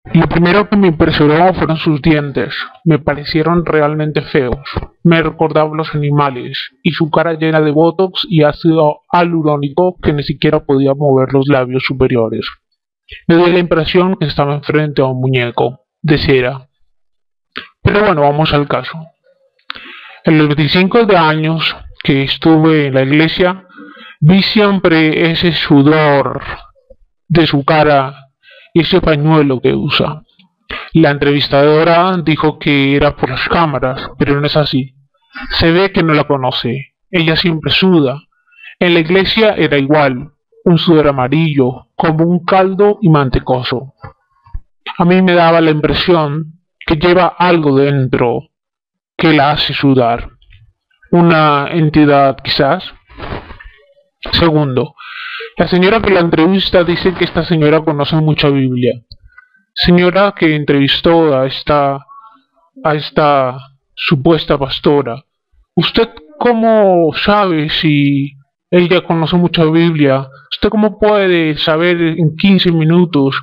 Lo primero que me impresionó fueron sus dientes. Me parecieron realmente feos. Me recordaban los animales, y su cara llena de botox y ácido hialurónico que ni siquiera podía mover los labios superiores. Me dio la impresión que estaba enfrente a un muñeco de cera. Pero bueno, vamos al caso. En los 25 de años que estuve en la iglesia, vi siempre ese sudor de su cara y ese pañuelo que usa. La entrevistadora dijo que era por las cámaras, pero no es así. Se ve que no la conoce. Ella siempre suda. En la iglesia era igual, un sudor amarillo, como un caldo y mantecoso. A mí me daba la impresión que lleva algo dentro que la hace sudar. Una entidad quizás. Segundo, la señora que la entrevista dice que esta señora conoce mucha Biblia. Señora que entrevistó a esta supuesta pastora. ¿Usted cómo sabe si ella conoce mucha Biblia? ¿Usted cómo puede saber en 15 minutos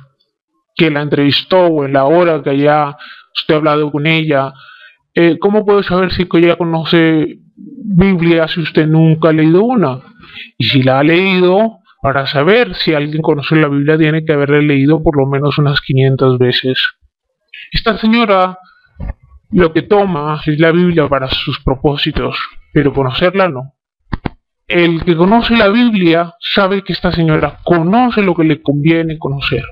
que la entrevistó o en la hora que ya usted ha hablado con ella? ¿Cómo puede saber si ella conoce Biblia si usted nunca ha leído una? Y si la ha leído, para saber si alguien conoce la Biblia tiene que haberla leído por lo menos unas 500 veces. Esta señora lo que toma es la Biblia para sus propósitos, pero conocerla no. El que conoce la Biblia sabe que esta señora conoce lo que le conviene conocer.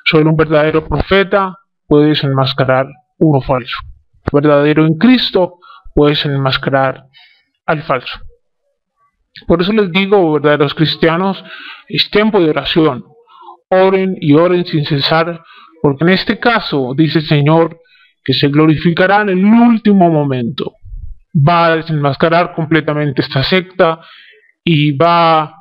Solo un verdadero profeta puede desenmascarar uno falso. Verdadero en Cristo puede desenmascarar al falso. Por eso les digo, verdaderos cristianos, es tiempo de oración. Oren y oren sin cesar, porque en este caso, dice el Señor, que se glorificará en el último momento. Va a desenmascarar completamente esta secta y va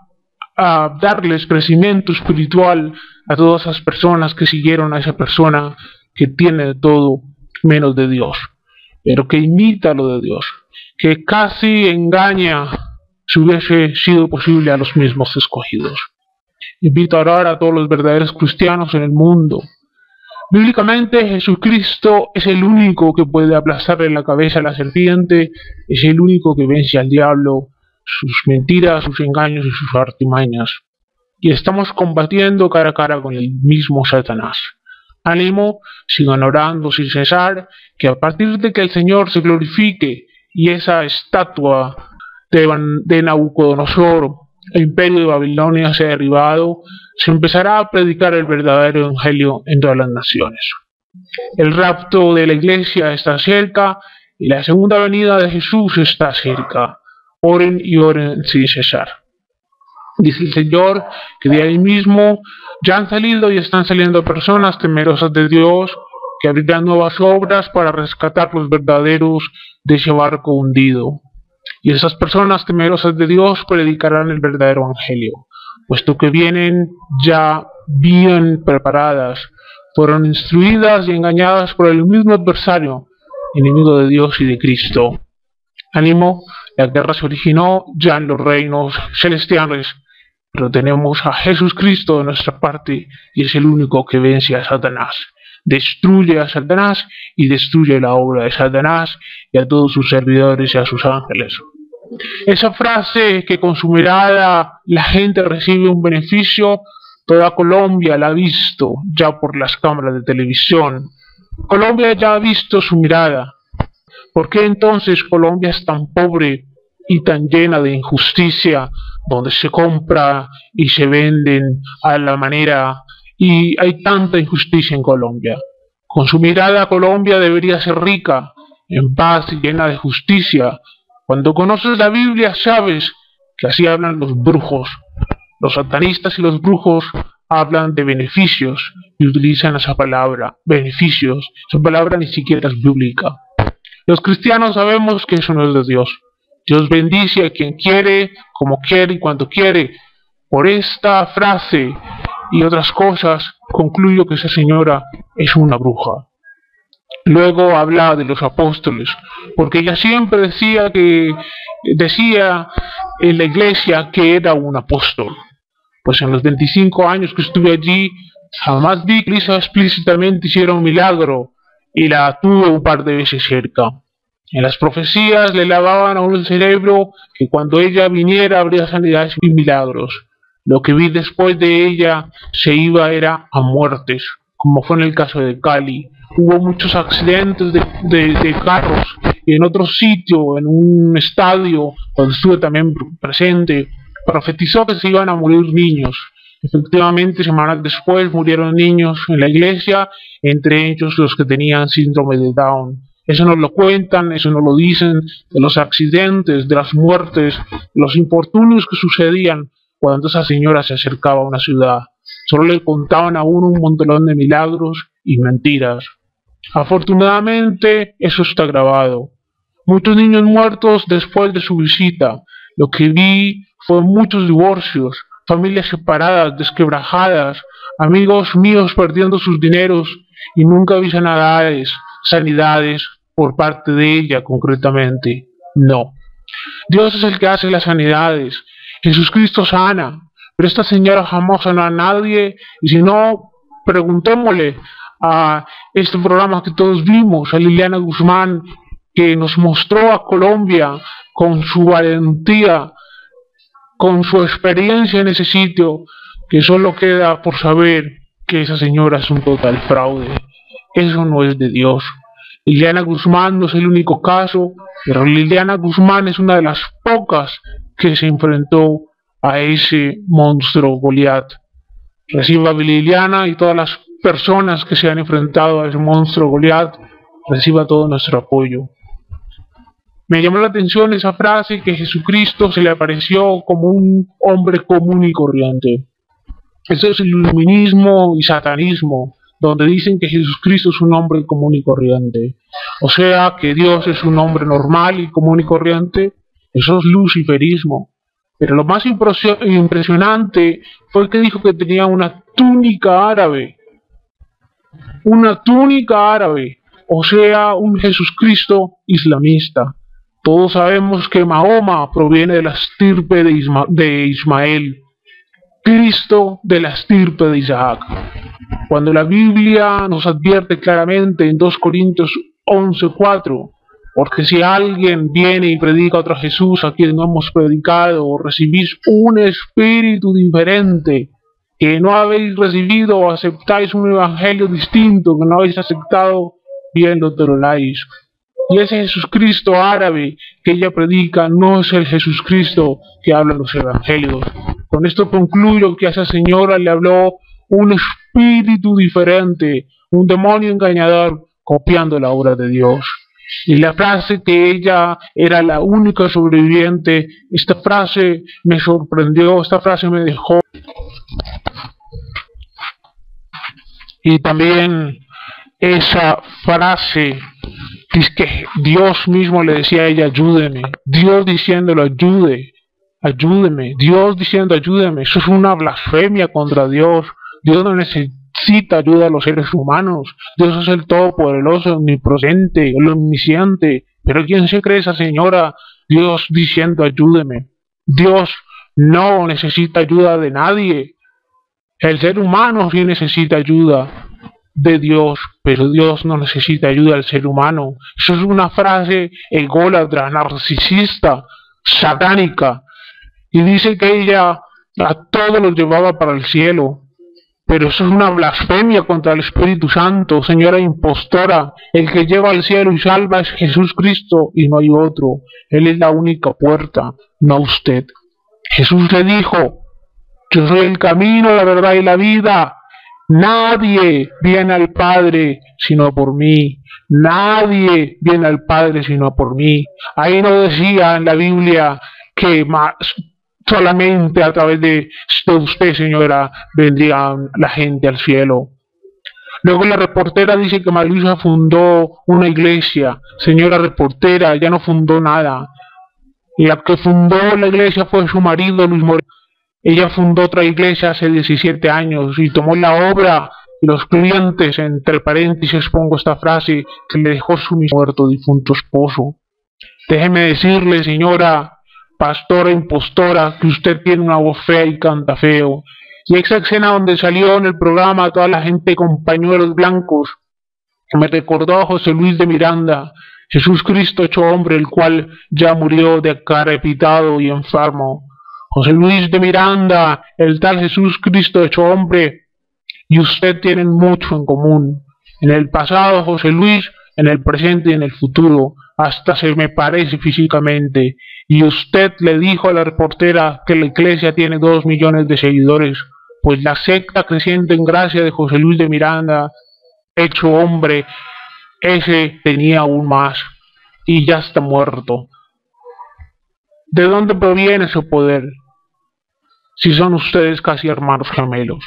a darles crecimiento espiritual a todas esas personas que siguieron a esa persona que tiene de todo menos de Dios, pero que imita lo de Dios, que casi engaña si hubiese sido posible a los mismos escogidos. Invito a orar a todos los verdaderos cristianos en el mundo. Bíblicamente Jesucristo es el único que puede aplastarle la cabeza a la serpiente, es el único que vence al diablo, sus mentiras, sus engaños y sus artimañas. Y estamos combatiendo cara a cara con el mismo Satanás. Ánimo, sigan orando sin cesar, que a partir de que el Señor se glorifique y esa estatua de Nabucodonosor, el imperio de Babilonia sea derribado, se empezará a predicar el verdadero evangelio en todas las naciones. El rapto de la iglesia está cerca y la segunda venida de Jesús está cerca. Oren y oren sin cesar. Dice el Señor que de ahí mismo ya han salido y están saliendo personas temerosas de Dios que abrirán nuevas obras para rescatar los verdaderos de ese barco hundido. Y esas personas temerosas de Dios predicarán el verdadero evangelio, puesto que vienen ya bien preparadas, fueron instruidas y engañadas por el mismo adversario, enemigo de Dios y de Cristo. Ánimo, la guerra se originó ya en los reinos celestiales, pero tenemos a Jesucristo de nuestra parte y es el único que vence a Satanás. Destruye a Satanás y destruye la obra de Satanás y a todos sus servidores y a sus ángeles. Esa frase que con su mirada la gente recibe un beneficio, toda Colombia la ha visto ya por las cámaras de televisión. Colombia ya ha visto su mirada. ¿Por qué entonces Colombia es tan pobre y tan llena de injusticia, donde se compra y se venden a la manera y hay tanta injusticia en Colombia? Con su mirada Colombia debería ser rica, en paz y llena de justicia. Cuando conoces la Biblia sabes que así hablan los brujos. Los satanistas y los brujos hablan de beneficios y utilizan esa palabra, beneficios. Esa palabra ni siquiera es bíblica. Los cristianos sabemos que eso no es de Dios. Dios bendice a quien quiere, como quiere y cuando quiere. Por esta frase y otras cosas concluyo que esa señora es una bruja. Luego habla de los apóstoles, porque ella siempre decía en la iglesia que era un apóstol. Pues en los 25 años que estuve allí Jamás vi que Lisa explícitamente hiciera un milagro y la tuve un par de veces cerca. En las profecías le lavaban a uno el cerebro que cuando ella viniera habría sanidades y milagros. Lo que vi después de ella se iba era a muertes, como fue en el caso de Cali. Hubo muchos accidentes de carros y en otro sitio, en un estadio donde estuve también presente, profetizó que se iban a morir niños. Efectivamente, semanas después murieron niños en la iglesia, entre ellos los que tenían síndrome de Down. Eso nos lo cuentan, eso nos lo dicen, de los accidentes, de las muertes, los infortunios que sucedían cuando esa señora se acercaba a una ciudad. Solo le contaban a uno un montón de milagros y mentiras. Afortunadamente, eso está grabado. Muchos niños muertos después de su visita. Lo que vi fue muchos divorcios, familias separadas, desquebrajadas, amigos míos perdiendo sus dineros y nunca vi sanidades por parte de ella concretamente. No. Dios es el que hace las sanidades. Jesucristo sana, pero esta señora jamás sanó a nadie y si no, preguntémosle a este programa que todos vimos, a Liliana Guzmán, que nos mostró a Colombia con su valentía, con su experiencia en ese sitio, que solo queda por saber que esa señora es un total fraude. Eso no es de Dios. Liliana Guzmán no es el único caso, pero Liliana Guzmán es una de las pocas que se enfrentó a ese monstruo Goliat. Reciba Liliana y todas las personas que se han enfrentado a ese monstruo Goliat, reciba todo nuestro apoyo. Me llamó la atención esa frase que Jesucristo se le apareció como un hombre común y corriente. Eso es el iluminismo y satanismo, donde dicen que Jesucristo es un hombre común y corriente. O sea, que Dios es un hombre normal y común y corriente. Eso es luciferismo. Pero lo más impresionante fue que dijo que tenía una túnica árabe. Una túnica árabe. O sea, un Jesucristo islamista. Todos sabemos que Mahoma proviene de la estirpe de Ismael. Cristo de la estirpe de Isaac. Cuando la Biblia nos advierte claramente en 2 Corintios 11:4, porque si alguien viene y predica otro Jesús a quien no hemos predicado, o recibís un espíritu diferente que no habéis recibido, o aceptáis un evangelio distinto que no habéis aceptado, bien lo toleráis. Y ese Jesucristo árabe que ella predica no es el Jesucristo que hablan los evangelios. Con esto concluyo que a esa señora le habló un espíritu diferente, un demonio engañador copiando la obra de Dios. Y la frase que ella era la única sobreviviente, esta frase me sorprendió, esta frase me dejó. Y también esa frase es que Dios mismo le decía a ella, ayúdeme. Dios diciéndolo, ayúdeme. Dios diciendo, ayúdeme. Eso es una blasfemia contra Dios. Dios no necesita ayuda a los seres humanos. Dios es el todopoderoso, omnipresente, el omnisciente. Pero ¿quién se cree esa señora? Dios diciendo, ayúdeme. Dios no necesita ayuda de nadie. El ser humano sí necesita ayuda de Dios, pero Dios no necesita ayuda del ser humano. Eso es una frase ególatra, narcisista, satánica. Y dice que ella a todos los llevaba para el cielo. Pero eso es una blasfemia contra el Espíritu Santo, señora impostora. El que lleva al cielo y salva es Jesús Cristo y no hay otro. Él es la única puerta, no usted. Jesús le dijo, yo soy el camino, la verdad y la vida. Nadie viene al Padre sino por mí. Nadie viene al Padre sino por mí. Ahí no decía en la Biblia que solamente a través de usted, señora, vendría la gente al cielo. Luego la reportera dice que Maluisa fundó una iglesia. Señora reportera, ya no fundó nada. La que fundó la iglesia fue su marido, Luis Moreno. Ella fundó otra iglesia hace 17 años y tomó la obra y los clientes, entre paréntesis pongo esta frase, que le dejó su muerto difunto esposo. Déjeme decirle, señora pastora impostora, que usted tiene una voz fea y canta feo. Y esa escena donde salió en el programa toda la gente con pañuelos blancos, me recordó a José Luis de Miranda, Jesús Cristo hecho hombre, el cual ya murió decrepitado y enfermo. José Luis de Miranda, el tal Jesús Cristo hecho hombre, y usted tienen mucho en común. En el pasado, José Luis, en el presente y en el futuro, hasta se me parece físicamente. Y usted le dijo a la reportera que la iglesia tiene 2 millones de seguidores, pues la secta creciente en gracia de José Luis de Miranda, hecho hombre, ese tenía aún más, y ya está muerto. ¿De dónde proviene ese poder? Si son ustedes casi hermanos gemelos.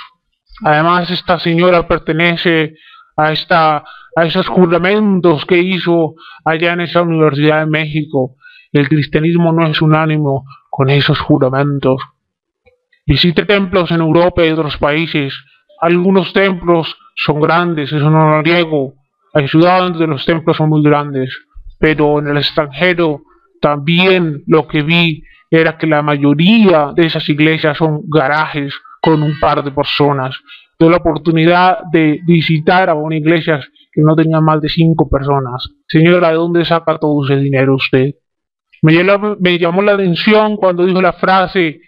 Además, esta señora pertenece a esos juramentos que hizo allá en esa Universidad de México. El cristianismo no es unánime con esos juramentos. Visite templos en Europa y otros países. Algunos templos son grandes, eso no lo niego. Hay ciudades donde los templos son muy grandes, pero en el extranjero también lo que vi era que la mayoría de esas iglesias son garajes con un par de personas. Tuve la oportunidad de visitar a una iglesia que no tenía más de 5 personas. Señora, ¿de dónde saca todo ese dinero usted? Me llamó la atención cuando dijo la frase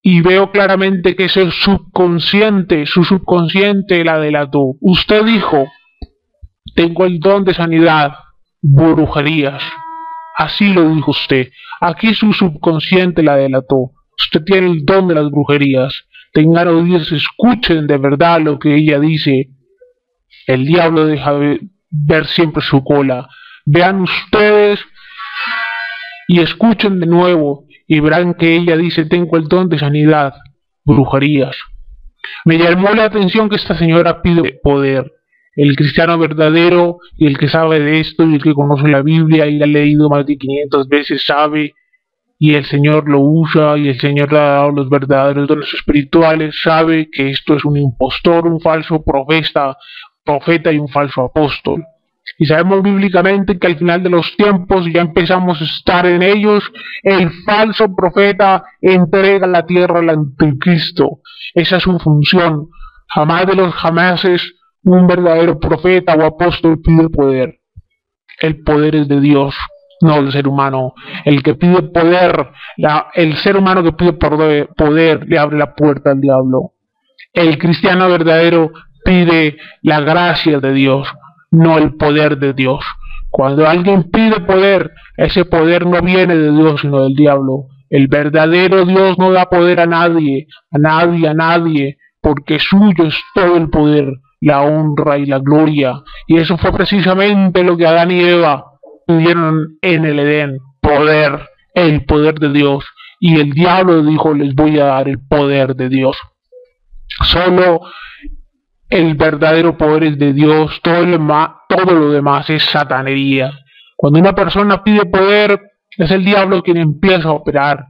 y veo claramente que ese subconsciente, su subconsciente la delató. Usted dijo, tengo el don de sanidad, brujerías. Así lo dijo usted. Aquí su subconsciente la delató. Usted tiene el don de las brujerías. Tengan oídos, escuchen de verdad lo que ella dice. El diablo deja ver siempre su cola. Vean ustedes y escuchen de nuevo y verán que ella dice, tengo el don de sanidad, brujerías. Me llamó la atención que esta señora pide poder. El cristiano verdadero y el que sabe de esto y el que conoce la Biblia y la ha leído más de 500 veces sabe, y el Señor lo usa y el Señor le ha dado los verdaderos dones espirituales, sabe que esto es un impostor, un falso profeta y un falso apóstol. Y sabemos bíblicamente que al final de los tiempos ya empezamos a estar en ellos. El falso profeta entrega la tierra al anticristo. Esa es su función. Jamás de los jamases un verdadero profeta o apóstol pide poder. El poder es de Dios, no del ser humano. El que pide poder, el ser humano que pide poder le abre la puerta al diablo. El cristiano verdadero pide la gracia de Dios, no el poder de Dios. Cuando alguien pide poder, ese poder no viene de Dios, sino del diablo. El verdadero Dios no da poder a nadie, porque suyo es todo el poder, la honra y la gloria. Y eso fue precisamente lo que Adán y Eva pidieron en el Edén, poder, el poder de Dios. Y el diablo dijo, les voy a dar el poder de Dios. Solo el verdadero poder es de Dios, todo lo demás es satanería. Cuando una persona pide poder, es el diablo quien empieza a operar.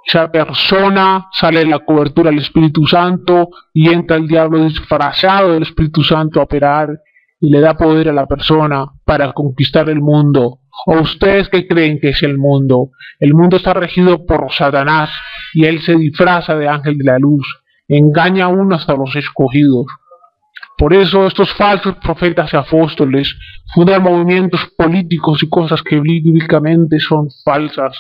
Esa persona sale de la cobertura del Espíritu Santo y entra el diablo disfrazado del Espíritu Santo a operar y le da poder a la persona para conquistar el mundo. ¿O ustedes qué creen que es el mundo? El mundo está regido por Satanás y él se disfraza de ángel de la luz, engaña aún hasta los escogidos. Por eso estos falsos profetas y apóstoles fundan movimientos políticos y cosas que bíblicamente son falsas.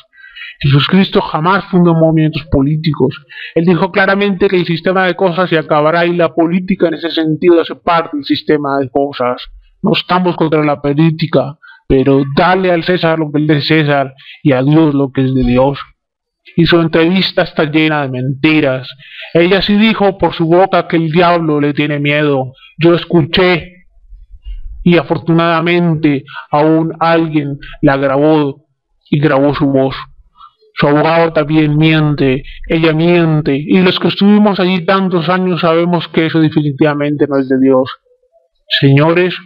Jesucristo jamás fundó movimientos políticos. Él dijo claramente que el sistema de cosas se acabará y la política en ese sentido hace parte del sistema de cosas. No estamos contra la política, pero dale al César lo que es de César y a Dios lo que es de Dios. Y su entrevista está llena de mentiras. Ella sí dijo por su boca que el diablo le tiene miedo. Yo escuché y afortunadamente aún alguien la grabó y grabó su voz. Su abogado también miente, ella miente, y los que estuvimos allí tantos años sabemos que eso definitivamente no es de Dios. Señores,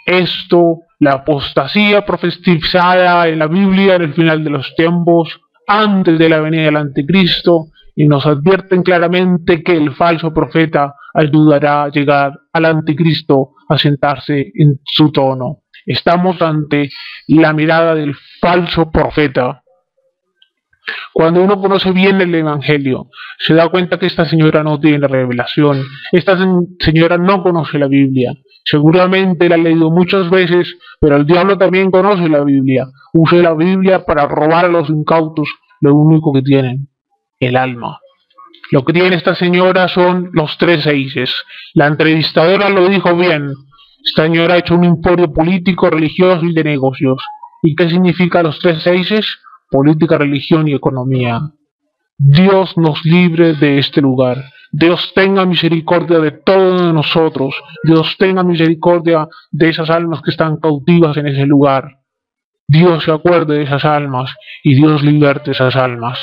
esto, la apostasía profetizada en la Biblia en el final de los tiempos, antes de la venida del anticristo, y nos advierten claramente que el falso profeta ayudará a llegar al anticristo a sentarse en su trono. Estamos ante la mirada del falso profeta. Cuando uno conoce bien el Evangelio, se da cuenta que esta señora no tiene revelación, esta señora no conoce la Biblia. Seguramente la ha leído muchas veces, pero el diablo también conoce la Biblia. Usa la Biblia para robar a los incautos lo único que tienen, el alma. Lo que tiene esta señora son los tres seises. La entrevistadora lo dijo bien. Esta señora ha hecho un emporio político, religioso y de negocios. ¿Y qué significa los tres seises? Política, religión y economía. Dios nos libre de este lugar. Dios tenga misericordia de todos nosotros. Dios tenga misericordia de esas almas que están cautivas en ese lugar. Dios se acuerde de esas almas y Dios liberte esas almas.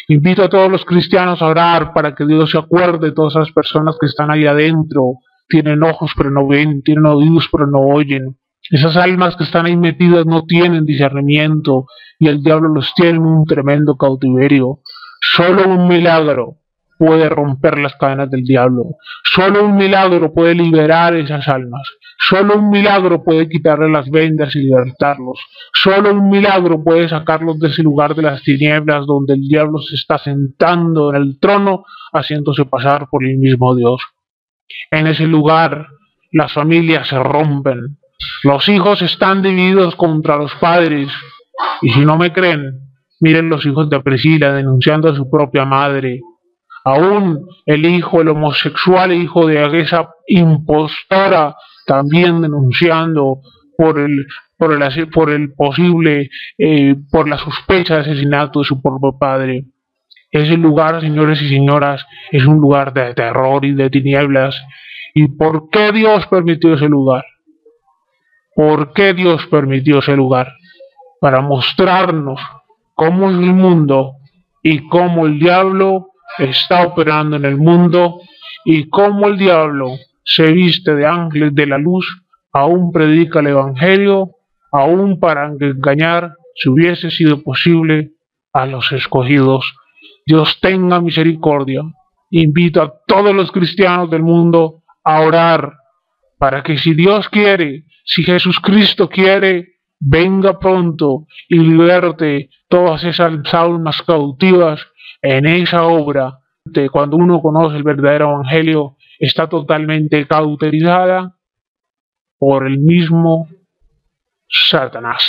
Invito a todos los cristianos a orar para que Dios se acuerde de todas esas personas que están ahí adentro. Tienen ojos pero no ven, tienen oídos pero no oyen. Esas almas que están ahí metidas no tienen discernimiento y el diablo los tiene en un tremendo cautiverio. Solo un milagro puede romper las cadenas del diablo. Solo un milagro puede liberar esas almas. Solo un milagro puede quitarle las vendas y libertarlos. Solo un milagro puede sacarlos de ese lugar de las tinieblas donde el diablo se está sentando en el trono, haciéndose pasar por el mismo Dios. En ese lugar las familias se rompen. Los hijos están divididos contra los padres. Y si no me creen, miren los hijos de Priscila denunciando a su propia madre. Aún el hijo, el homosexual hijo de esa impostora, también denunciando por el posible, por la sospecha de asesinato de su propio padre. Ese lugar, señores y señoras, es un lugar de terror y de tinieblas. ¿Y por qué Dios permitió ese lugar? ¿Por qué Dios permitió ese lugar? Para mostrarnos cómo es el mundo y cómo el diablo está operando en el mundo y cómo el diablo se viste de ángeles de la luz, aún predica el evangelio, aún para engañar, si hubiese sido posible, a los escogidos. Dios tenga misericordia. Invito a todos los cristianos del mundo a orar para que si Dios quiere, si Jesucristo quiere, venga pronto y liberte todas esas almas cautivas en esa obra. Cuando uno conoce el verdadero evangelio, está totalmente cauterizada por el mismo Satanás.